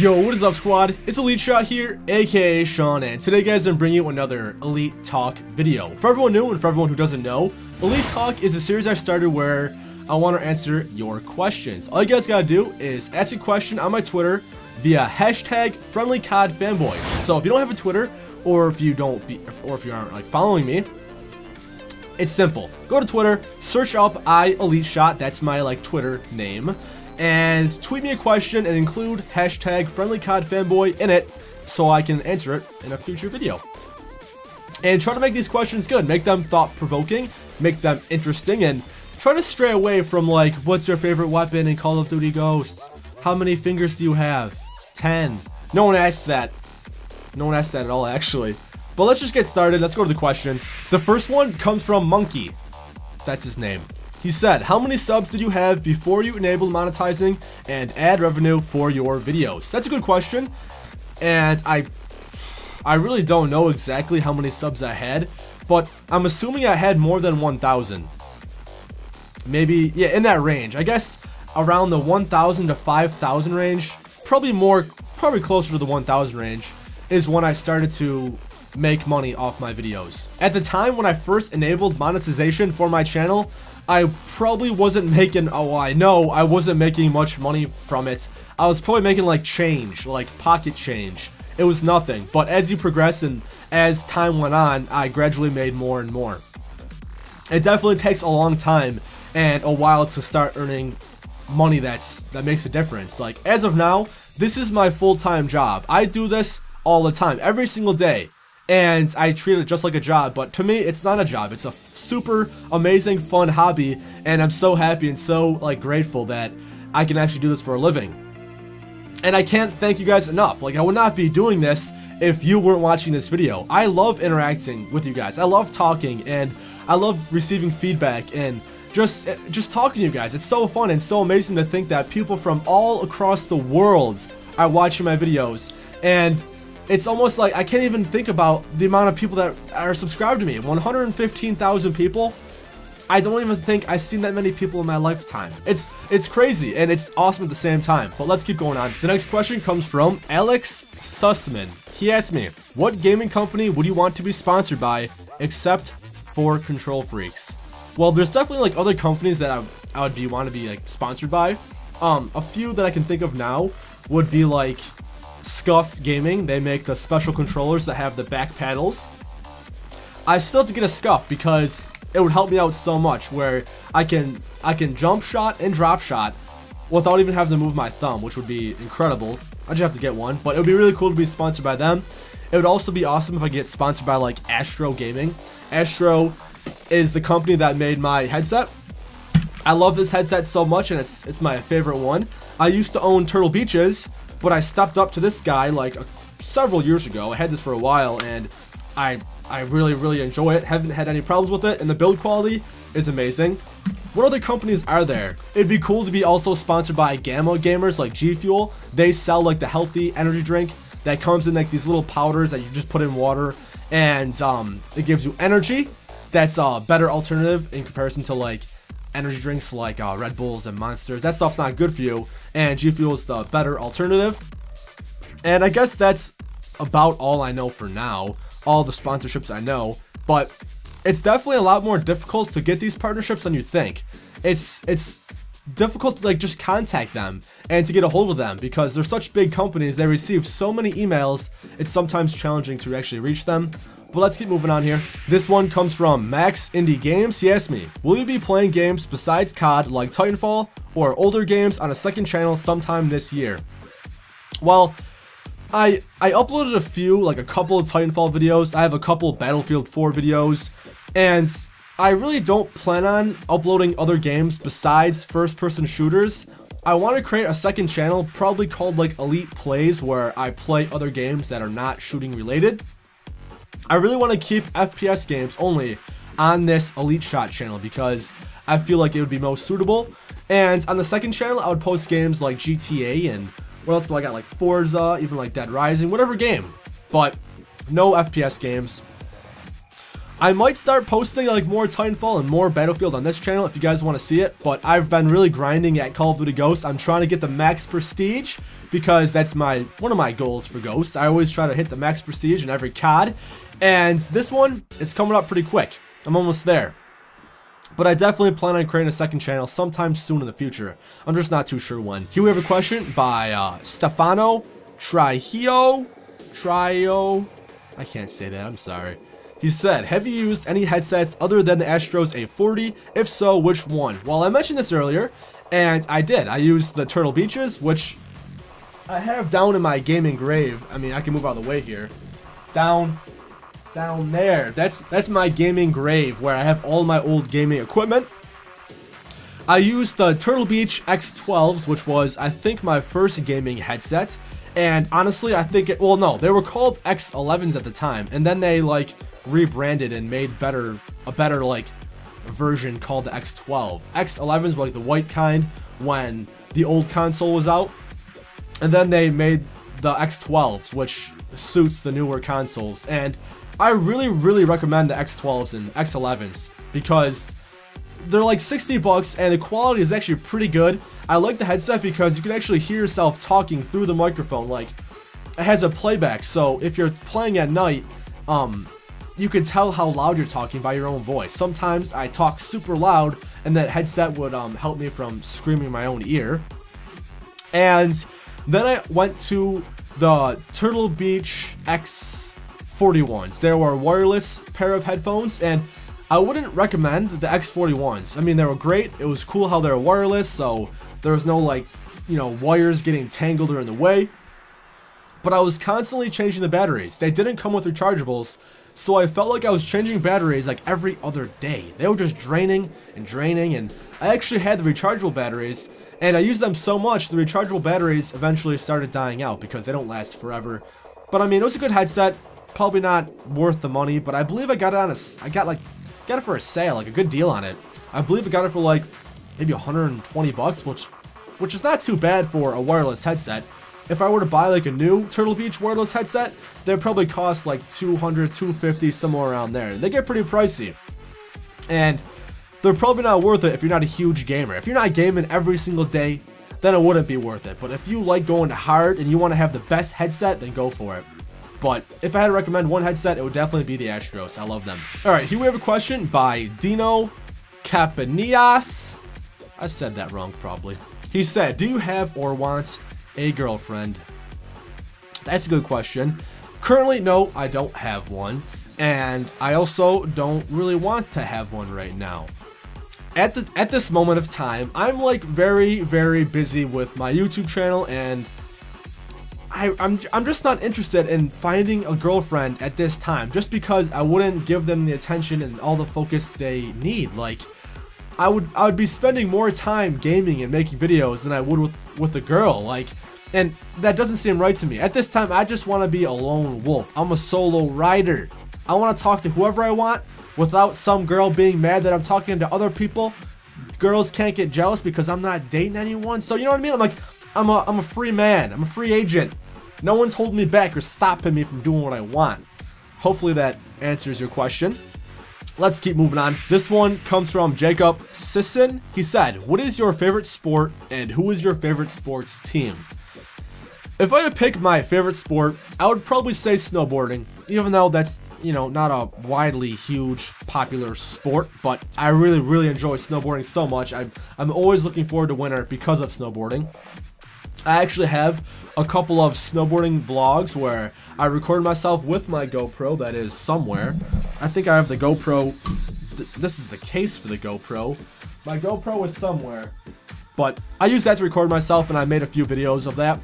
Yo, what is up, squad? It's EliteShot here, aka Sean, and today, guys, I'm bringing you another Elite Talk video. For everyone new and for everyone who doesn't know, Elite Talk is a series I started where I want to answer your questions. All you guys gotta do is ask a question on my Twitter via hashtag #FriendlyCODFanboy. So if you don't have a Twitter, or if you aren't like following me, it's simple. Go to Twitter, search up EliteShot, that's my like Twitter name, and tweet me a question and include hashtag #FriendlyCODFanboy in it so I can answer it in a future video. And try to make these questions good, make them thought-provoking, make them interesting, and try to stray away from like, what's your favorite weapon in Call of Duty Ghosts? How many fingers do you have? 10. No one asked that. No one asked that at all, actually. But let's just get started. Let's go to the questions. The first one comes from Monkey. That's his name. He said, how many subs did you have before you enabled monetizing and ad revenue for your videos? That's a good question. And I really don't know exactly how many subs I had, but I'm assuming I had more than 1,000. Maybe, yeah, in that range. I guess around the 1,000 to 5,000 range, probably closer to the 1,000 range, is when I started to make money off my videos. At the time when I first enabled monetization for my channel, I probably wasn't making, oh, I know I wasn't making much money from it. I was probably making like change, like pocket change. It was nothing, but as you progress and as time went on, I gradually made more and more. It definitely takes a long time and a while to start earning money that makes a difference. Like, as of now, this is my full-time job. I do this all the time, every single day, and I treat it just like a job, but to me, it's not a job. It's a super amazing, fun hobby, and I'm so happy and so, like, grateful that I can actually do this for a living. And I can't thank you guys enough. Like, I would not be doing this if you weren't watching this video. I love interacting with you guys. I love talking, and I love receiving feedback, and just talking to you guys. It's so fun and so amazing to think that people from all across the world are watching my videos, and it's almost like I can't even think about the amount of people that are subscribed to me. 115,000 people. I don't even think I've seen that many people in my lifetime. It's crazy and it's awesome at the same time. But let's keep going on. The next question comes from Alex Sussman. He asked me, what gaming company would you want to be sponsored by except for Control Freaks? Well, there's definitely like other companies that I would want to be like sponsored by. A few that I can think of now would be like Scuff Gaming. They make the special controllers that have the back paddles. I still have to get a Scuff because it would help me out so much, where I can jump shot and drop shot without even having to move my thumb, which would be incredible. I just have to get one, but it would be really cool to be sponsored by them. It would also be awesome if I get sponsored by like Astro Gaming. Astro is the company that made my headset. I love this headset so much, and it's my favorite one. I used to own Turtle Beaches, but I stepped up to this guy like several years ago. I had this for a while, and I really enjoy it. Haven't had any problems with it, and the build quality is amazing. What other companies are there? It'd be cool to be also sponsored by Gamma Gamers like G Fuel. They sell like the healthy energy drink that comes in like these little powders that you just put in water, and it gives you energy. That's a better alternative in comparison to like energy drinks like Red Bulls and Monsters. That stuff's not good for you, and G Fuel is the better alternative. And I guess that's about all I know for now, all the sponsorships I know, but it's definitely a lot more difficult to get these partnerships than you think. It's difficult to like just contact them and to get a hold of them because they're such big companies. They receive so many emails, it's sometimes challenging to actually reach them. But let's keep moving on here. This one comes from Max Indie Games. He asked me, will you be playing games besides COD like Titanfall or older games on a second channel sometime this year? Well, I uploaded a couple of Titanfall videos. I have a couple Battlefield 4 videos, and I really don't plan on uploading other games besides first-person shooters. I want to create a second channel, probably called like Elite Plays, where I play other games that are not shooting related. I really want to keep FPS games only on this EliteShot channel because I feel like it would be most suitable. And on the second channel, I would post games like GTA and what else do I got? Like Forza, even like Dead Rising, whatever game. But no FPS games. I might start posting like more Titanfall and more Battlefield on this channel if you guys want to see it, but I've been really grinding at Call of Duty Ghosts. I'm trying to get the max prestige because that's one of my goals for Ghosts. I always try to hit the max prestige in every COD, and this one is coming up pretty quick. I'm almost there. But I definitely plan on creating a second channel sometime soon in the future. I'm just not too sure when. Here we have a question by Stefano Trio. I can't say that, I'm sorry. He said, have you used any headsets other than the Astros A40? If so, which one? Well, I mentioned this earlier, and I did. I used the Turtle Beaches, which I have down in my gaming grave. I mean, I can move out of the way here. Down there. That's my gaming grave where I have all my old gaming equipment. I used the Turtle Beach X12s, which was, I think, my first gaming headset. And honestly, I think well, no, they were called X11s at the time, and then they like rebranded and made a better like version called the X12. X11s were like the white kind when the old console was out, and then they made the X12s, which suits the newer consoles. And I really recommend the X12s and X11s because they're like 60 bucks and the quality is actually pretty good. I like the headset because you can actually hear yourself talking through the microphone. Like, it has a playback, so if you're playing at night, you can tell how loud you're talking by your own voice. Sometimes I talk super loud and that headset would help me from screaming in my own ear. And then I went to the Turtle Beach X41s. They were a wireless pair of headphones, and I wouldn't recommend the X41s. I mean, they were great. It was cool how they were wireless, so there was no, like, you know, wires getting tangled or in the way. But I was constantly changing the batteries. They didn't come with rechargeables, so I felt like I was changing batteries like every other day. They were just draining, and I actually had the rechargeable batteries, and I used them so much, the rechargeable batteries eventually started dying out because they don't last forever. But I mean, it was a good headset, probably not worth the money, but I believe I got it on got it for a sale, like a good deal on it. I believe I got it for like maybe 120 bucks, which is not too bad for a wireless headset. If I were to buy like a new Turtle Beach wireless headset, they'd probably cost like 200, 250, somewhere around there. They get pretty pricey. And they're probably not worth it if you're not a huge gamer. If you're not gaming every single day, then it wouldn't be worth it. But if you like going hard and you want to have the best headset, then go for it. But if I had to recommend one headset, it would definitely be the Astros. I love them. Alright, here we have a question by Dino Capanias. I said that wrong, probably. He said, do you have or want a girlfriend? That's a good question. Currently, no, I don't have one. And I also don't really want to have one right now. At this moment of time, I'm like very busy with my YouTube channel, and I'm just not interested in finding a girlfriend at this time, just because I wouldn't give them the attention and all the focus they need. Like, I would be spending more time gaming and making videos than I would with a girl. Like, and that doesn't seem right to me. At this time, I just want to be a lone wolf. I'm a solo rider. I want to talk to whoever I want without some girl being mad that I'm talking to other people. Girls can't get jealous because I'm not dating anyone. So you know what I mean? I'm like, I'm a free man. I'm a free agent. No one's holding me back or stopping me from doing what I want. Hopefully that answers your question. Let's keep moving on. This one comes from Jacob Sisson. He said, what is your favorite sport and who is your favorite sports team? If I had to pick my favorite sport, I would probably say snowboarding, even though that's, you know, not a widely huge popular sport, but I really enjoy snowboarding so much. I'm always looking forward to winter because of snowboarding. I actually have a couple of snowboarding vlogs where I record myself with my GoPro that is somewhere. I think I have the GoPro. This is the case for the GoPro. My GoPro is somewhere, but I use that to record myself, and I made a few videos of that.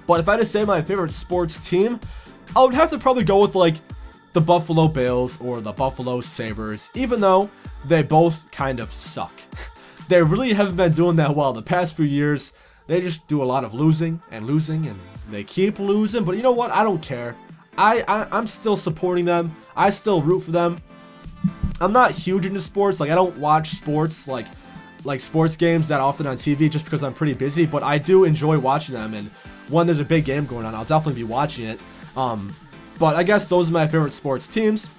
But if I had to say my favorite sports team, I would have to probably go with like the Buffalo Bills or the Buffalo Sabres, even though they both kind of suck. They really haven't been doing that well the past few years. They just do a lot of losing, and they keep losing. But you know what? I don't care. I'm still supporting them. I still root for them. I'm not huge into sports. Like, I don't watch sports like sports games that often on TV just because I'm pretty busy. But I do enjoy watching them. And when there's a big game going on, I'll definitely be watching it. But I guess those are my favorite sports teams.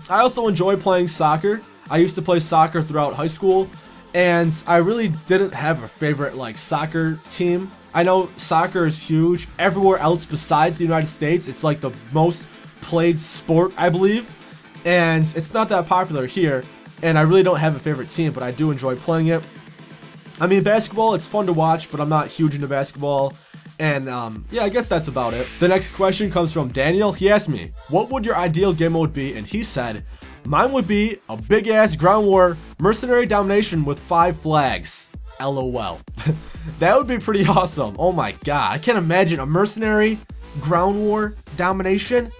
I also enjoy playing soccer. I used to play soccer throughout high school, and I really didn't have a favorite like soccer team. I know soccer is huge everywhere else besides the United States. It's like the most played sport, I believe, and it's not that popular here, and I really don't have a favorite team, but I do enjoy playing it. I mean, basketball, it's fun to watch, but I'm not huge into basketball. And yeah, I guess that's about it. The next question comes from Daniel. He asked me, what would your ideal game mode be? And he said, mine would be a big ass ground war mercenary domination with 5 flags. LOL. That would be pretty awesome. Oh my god, I can't imagine a mercenary ground war domination.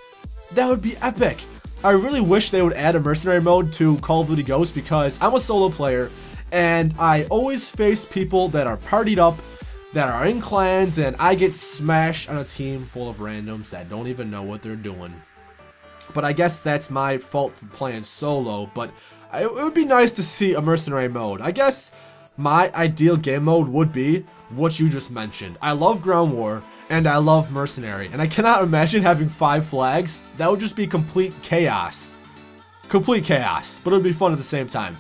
That would be epic. I really wish they would add a mercenary mode to Call of Duty Ghosts, because I'm a solo player and I always face people that are partied up, that are in clans, and I get smashed on a team full of randoms that don't even know what they're doing. But I guess that's my fault for playing solo, but it would be nice to see a mercenary mode. I guess my ideal game mode would be what you just mentioned. I love ground war and I love mercenary, and I cannot imagine having 5 flags. That would just be complete chaos. Complete chaos, but it would be fun at the same time.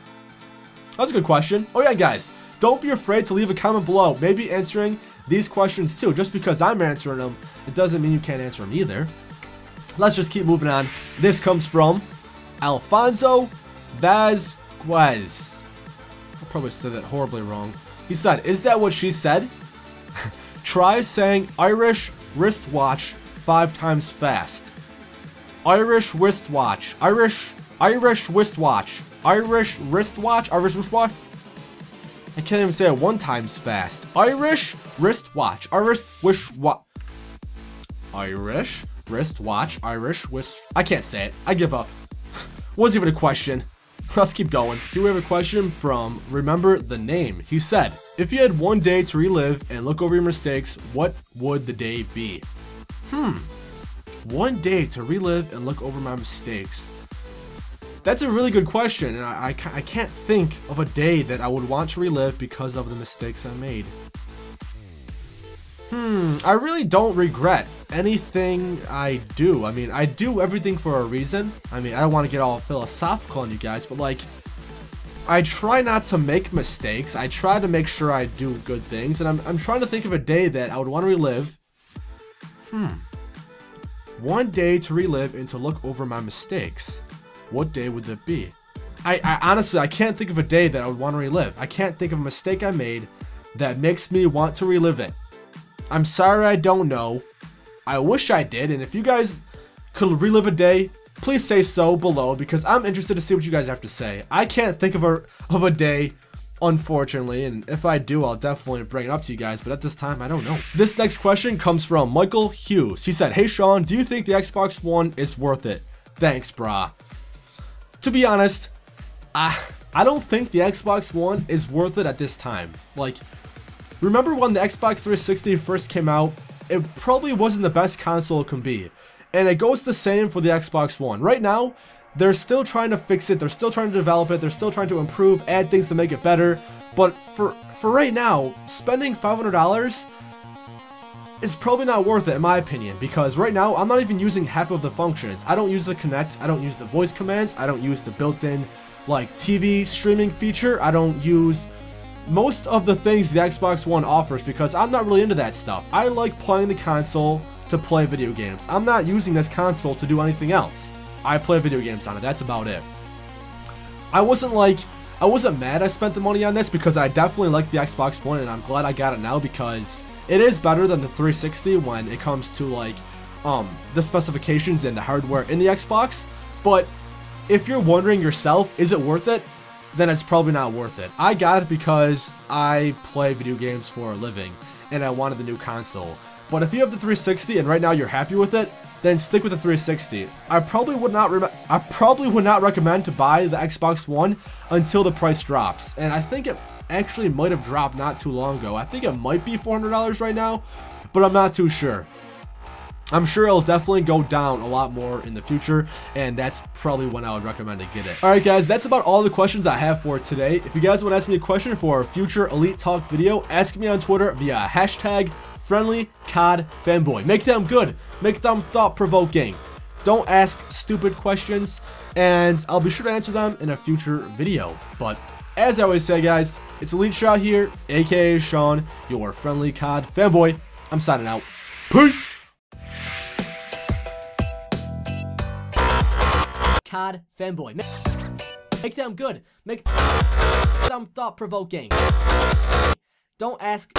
That's a good question. Oh yeah, guys, don't be afraid to leave a comment below, maybe answering these questions too. Just because I'm answering them, it doesn't mean you can't answer them either. Let's just keep moving on. This comes from Alfonso Vazquez. I probably said that horribly wrong. He said, is that what she said? Try saying Irish wristwatch 5 times fast. Irish wristwatch. Irish wristwatch. Irish wristwatch. Irish wristwatch. I can't even say it 1 times fast. Irish wristwatch. Irish wristwatch. Irish wristwatch. Irish wrist. I can't say it. I give up. Wasn't even a question. Let's keep going. Here we have a question from Remember the Name. He said, if you had 1 day to relive and look over your mistakes, what would the day be? 1 day to relive and look over my mistakes. That's a really good question, and I can't think of a day that I would want to relive because of the mistakes I made. I really don't regret anything I do. I mean, I do everything for a reason. I mean, I don't want to get all philosophical on you guys, but like, I try not to make mistakes. I try to make sure I do good things, and I'm trying to think of a day that I would want to relive. 1 day to relive and to look over my mistakes. What day would that be? I honestly, I can't think of a day that I would want to relive. I can't think of a mistake I made that makes me want to relive it. I'm sorry, I don't know. I wish I did, and if you guys could relive a day, please say so below, because I'm interested to see what you guys have to say. I can't think of a day, unfortunately, and if I do, I'll definitely bring it up to you guys, but at this time, I don't know. This next question comes from Michael Hughes. He said, hey Sean, do you think the Xbox One is worth it? Thanks, brah. To be honest, I don't think the Xbox One is worth it at this time. Like, remember when the Xbox 360 first came out? It probably wasn't the best console it can be. And it goes the same for the Xbox One. Right now, they're still trying to fix it. They're still trying to develop it. They're still trying to improve, add things to make it better. But for right now, spending $500 is probably not worth it in my opinion. Because right now, I'm not even using half of the functions. I don't use the Connect. I don't use the voice commands. I don't use the built-in like TV streaming feature. I don't use most of the things the Xbox One offers because I'm not really into that stuff. I like playing the console to play video games. I'm not using this console to do anything else. I play video games on it. That's about it. I wasn't mad I spent the money on this because I definitely like the Xbox One, and I'm glad I got it now because it is better than the 360 when it comes to like the specifications and the hardware in the Xbox. But if you're wondering yourself, is it worth it? Then it's probably not worth it. I got it because I play video games for a living and I wanted the new console. But if you have the 360 and right now you're happy with it, then stick with the 360. I probably would not recommend to buy the Xbox One until the price drops. And I think it actually might have dropped not too long ago. I think it might be $400 right now, but I'm not too sure. I'm sure it'll definitely go down a lot more in the future, and that's probably when I would recommend to get it. Alright guys, that's about all the questions I have for today. If you guys want to ask me a question for a future Elite Talk video, ask me on Twitter via hashtag FriendlyCODFanboy. Make them good. Make them thought-provoking. don't ask stupid questions, and I'll be sure to answer them in a future video. But as I always say, guys, it's EliteShot here, aka Sean, your friendly COD fanboy. I'm signing out. Peace! COD fanboy. Make them good. Make them thought-provoking. Don't ask